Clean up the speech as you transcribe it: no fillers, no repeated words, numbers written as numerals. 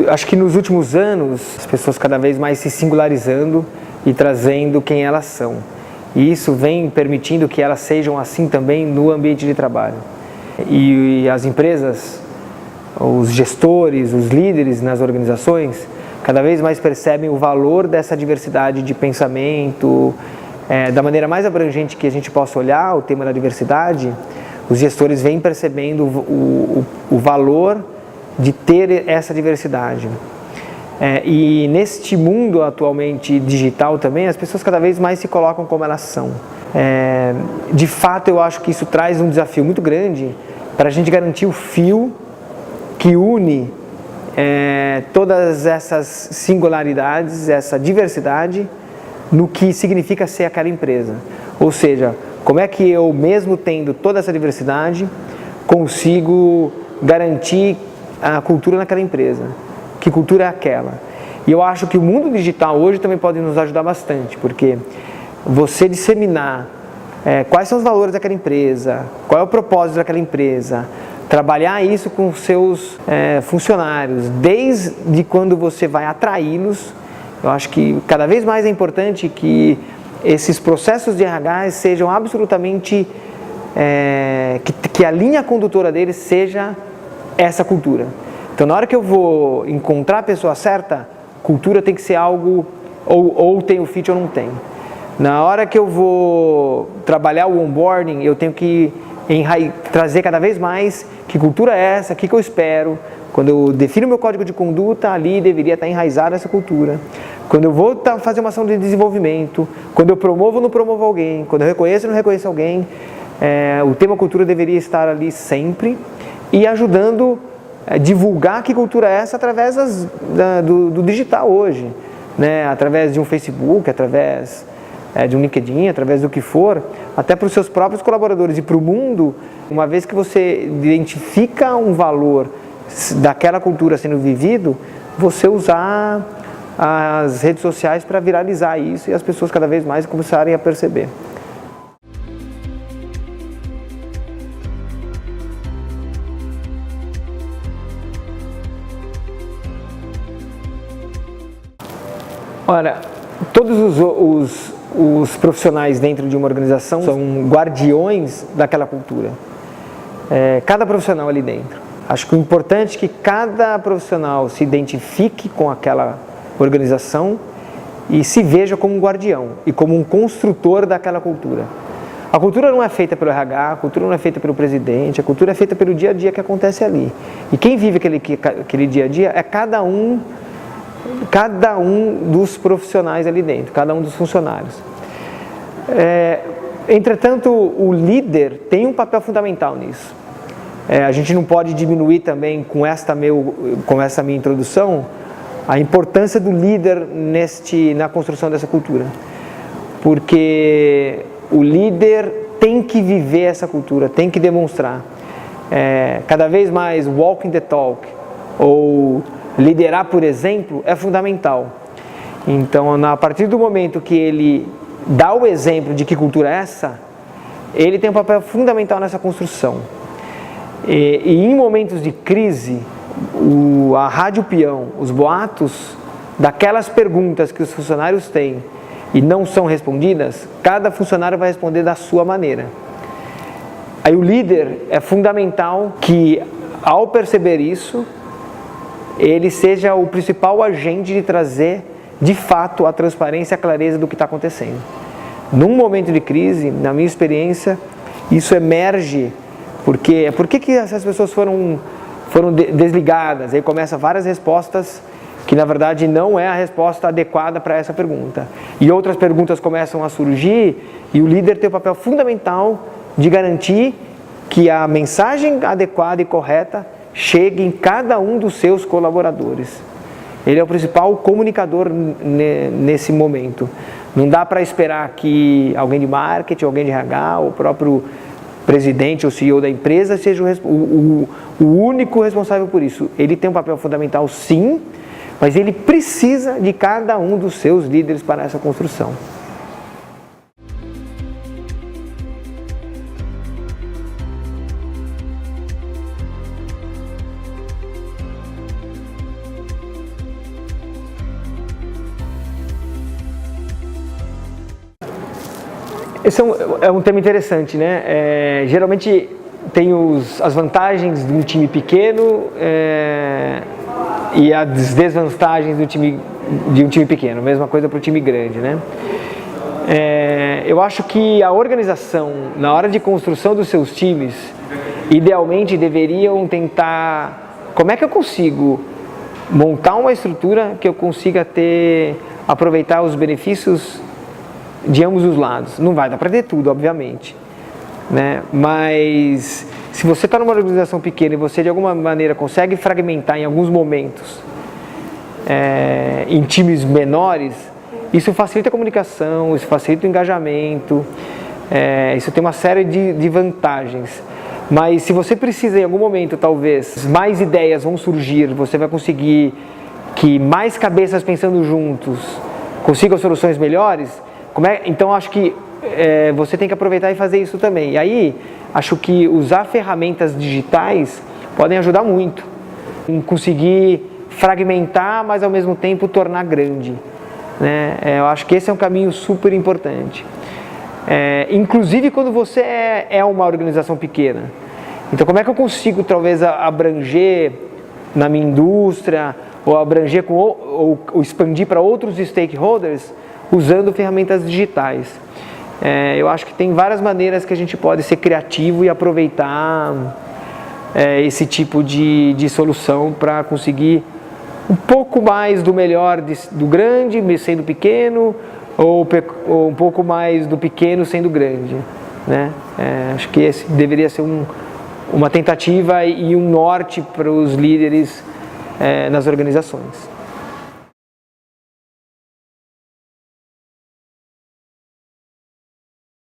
Acho que nos últimos anos, as pessoas cada vez mais se singularizando e trazendo quem elas são. E isso vem permitindo que elas sejam assim também no ambiente de trabalho. E as empresas, os gestores, os líderes nas organizações, cada vez mais percebem o valor dessa diversidade de pensamento. Da maneira mais abrangente que a gente possa olhar o tema da diversidade, os gestores vêm percebendo o valor de ter essa diversidade. E neste mundo atualmente digital também, as pessoas cada vez mais se colocam como elas são. De fato, eu acho que isso traz um desafio muito grande para a gente garantir o fio que une todas essas singularidades, essa diversidade, no que significa ser aquela empresa. Ou seja, como é que eu, mesmo tendo toda essa diversidade, consigo garantir a cultura naquela empresa? Que cultura é aquela? E eu acho que o mundo digital hoje também pode nos ajudar bastante, porque você disseminar quais são os valores daquela empresa, qual é o propósito daquela empresa, trabalhar isso com os seus funcionários, desde quando você vai atraí-los. Eu acho que cada vez mais é importante que esses processos de RH sejam absolutamente, que a linha condutora deles seja essa cultura. Então, na hora que eu vou encontrar a pessoa certa, cultura tem que ser algo, ou tem o fit ou não tem. Na hora que eu vou trabalhar o onboarding, eu tenho que trazer cada vez mais que cultura é essa, o que eu espero. Quando eu defino meu código de conduta, ali deveria estar enraizada essa cultura. Quando eu vou fazer uma ação de desenvolvimento, quando eu promovo ou não promovo alguém, quando eu reconheço ou não reconheço alguém, o tema cultura deveria estar ali sempre e ajudando a divulgar que cultura é essa através do digital hoje, né? Através de um Facebook, através de um LinkedIn, através do que for, até para os seus próprios colaboradores e para o mundo. Uma vez que você identifica um valor daquela cultura sendo vivido, você usar as redes sociais para viralizar isso e as pessoas cada vez mais começarem a perceber. Ora, todos os profissionais dentro de uma organização são guardiões daquela cultura. Cada profissional ali dentro. Acho que o importante é que cada profissional se identifique com aquela organização e se veja como um guardião e como um construtor daquela cultura. A cultura não é feita pelo RH, a cultura não é feita pelo presidente, a cultura é feita pelo dia a dia que acontece ali. E quem vive aquele dia a dia é cada um dos profissionais ali dentro, cada um dos funcionários. Entretanto, o líder tem um papel fundamental nisso. A gente não pode diminuir também com essa minha introdução a importância do líder na construção dessa cultura, porque o líder tem que viver essa cultura, tem que demonstrar. Cada vez mais walking the talk ou liderar por exemplo é fundamental. Então, a partir do momento que ele dá o exemplo de que cultura é essa, ele tem um papel fundamental nessa construção. E em momentos de crise, a rádio peão, os boatos daquelas perguntas que os funcionários têm e não são respondidas, cada funcionário vai responder da sua maneira. Aí o líder é fundamental que, ao perceber isso, ele seja o principal agente de trazer, de fato, a transparência e a clareza do que está acontecendo. Num momento de crise, na minha experiência, isso emerge. Por que essas pessoas foram desligadas? Aí começam várias respostas que na verdade não é a resposta adequada para essa pergunta. E outras perguntas começam a surgir e o líder tem o papel fundamental de garantir que a mensagem adequada e correta chegue em cada um dos seus colaboradores. Ele é o principal comunicador nesse momento. Não dá para esperar que alguém de marketing, alguém de RH, o próprio presidente ou CEO da empresa seja o único responsável por isso. Ele tem um papel fundamental sim, mas ele precisa de cada um dos seus líderes para essa construção. Esse é um tema interessante, né? Geralmente tem as vantagens de um time pequeno e as desvantagens de um time pequeno, mesma coisa para o time grande, né? Eu acho que a organização, na hora de construção dos seus times, idealmente deveriam tentar, como é que eu consigo montar uma estrutura que eu consiga aproveitar os benefícios de ambos os lados. Não vai dar para ter tudo, obviamente, né? Mas se você está numa organização pequena e você de alguma maneira consegue fragmentar em alguns momentos em times menores, isso facilita a comunicação, isso facilita o engajamento, isso tem uma série de vantagens. Mas se você precisa em algum momento, talvez, mais ideias vão surgir, você vai conseguir que mais cabeças pensando juntos consigam soluções melhores, então acho que você tem que aproveitar e fazer isso também. E aí, acho que usar ferramentas digitais podem ajudar muito em conseguir fragmentar, mas ao mesmo tempo tornar grande, né? Eu acho que esse é um caminho super importante. Inclusive quando você é uma organização pequena. Então como é que eu consigo talvez abranger na minha indústria, ou abranger ou expandir para outros stakeholders usando ferramentas digitais? Eu acho que tem várias maneiras que a gente pode ser criativo e aproveitar esse tipo de solução para conseguir um pouco mais do melhor do grande sendo pequeno, ou um pouco mais do pequeno sendo grande, né? Acho que esse deveria ser uma tentativa e um norte para os líderes nas organizações.